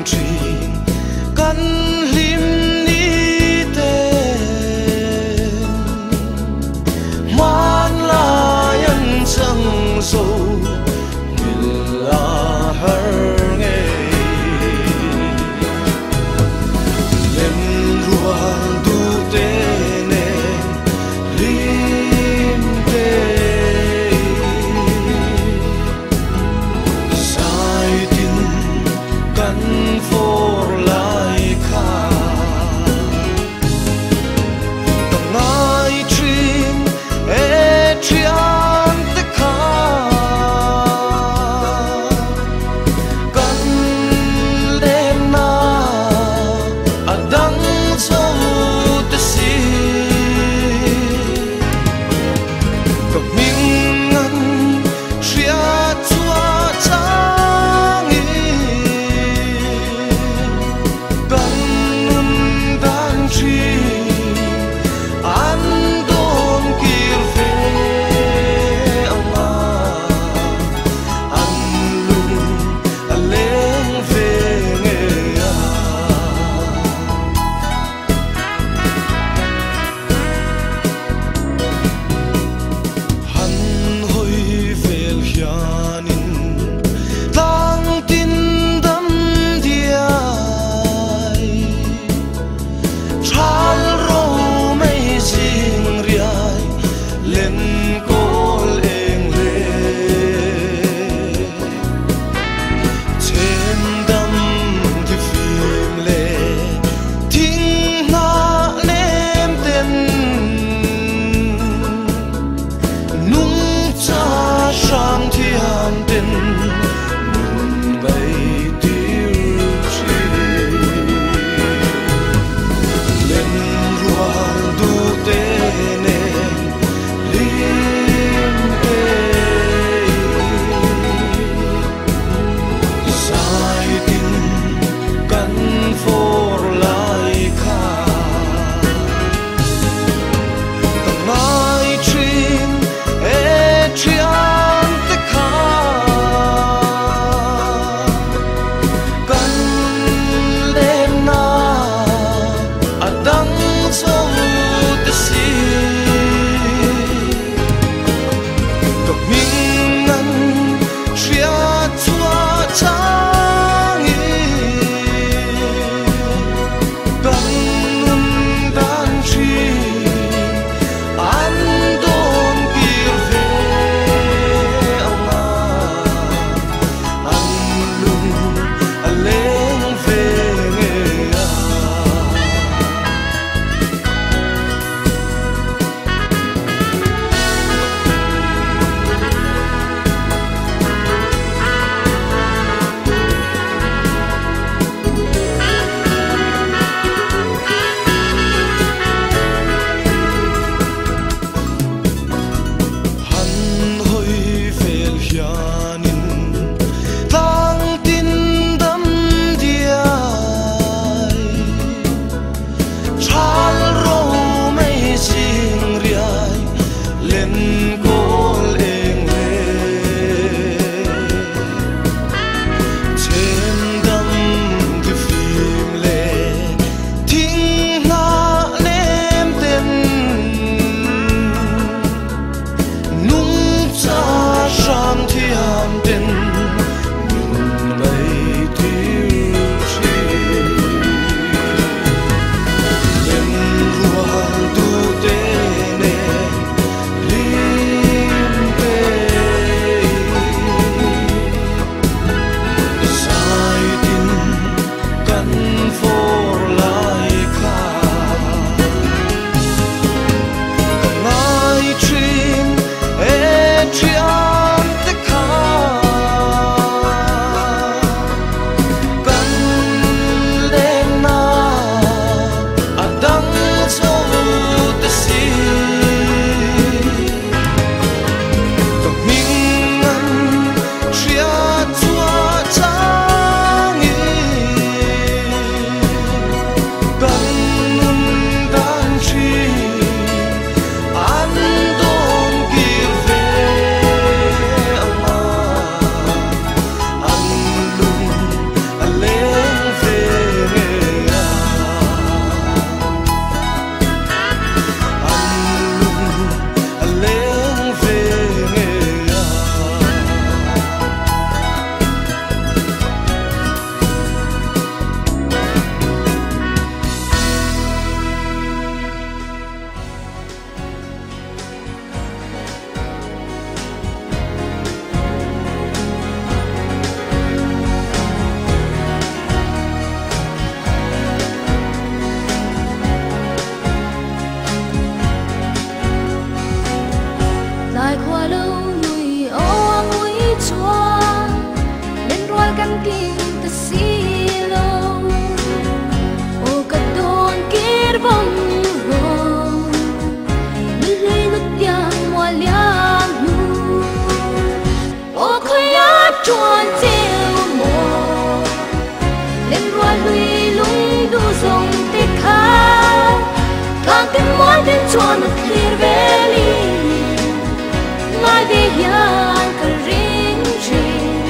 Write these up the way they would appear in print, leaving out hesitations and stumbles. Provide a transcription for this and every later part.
trì căn lim ni tên man la yan chẳng dâu nghìn la hờ nghe lên ruộng du tên lim tên sai tin căn phố đến cho nó clear valley mai về hiền cả riêng riêng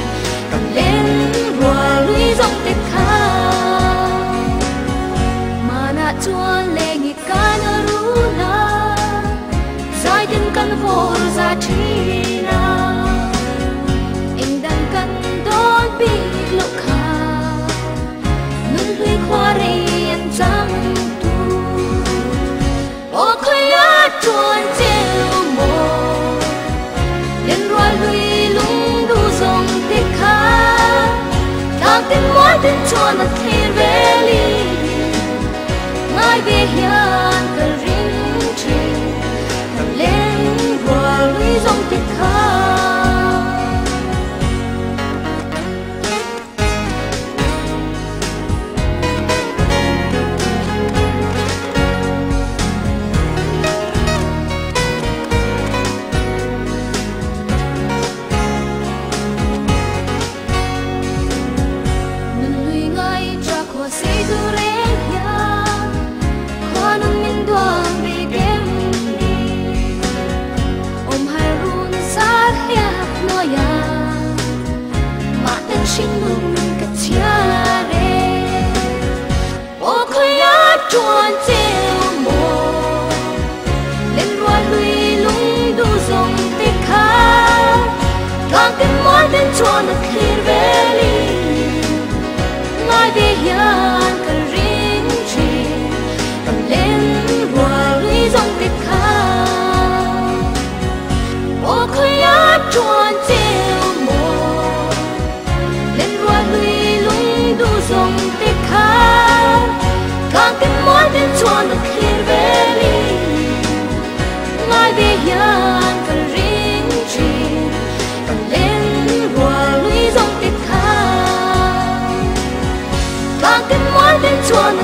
cầm lên hoa lũy dòng tết khá mà nát chua lệ nghịch cả nó rú na dài đến căn vô ra chi na anh đang cần đón bị lộ khá nun lũy khoa riêng trắng chuan chiều mồ lên roi lui lung đu dòng tiếc khá đang tin mối tin chuan là thiên về li ngay về hiền cả riêng riêng cầm lên roi lui dòng tiếc khá chuan chiều mồ lên roi lui lung đu dòng tiếc khá càng tin mối tin chuan là clear valley ngay về hiền cả riêng riêng cầm lên roi lui dòng tiếc khá ô khơi át chuan chiều mồ lên roi lui lung đu dòng tiếc khá càng tin mối tin chuan là clear valley ngay về hiền cả riêng riêng cầm lên roi lũy dòng tiếc khá càng tin mối tin chuan là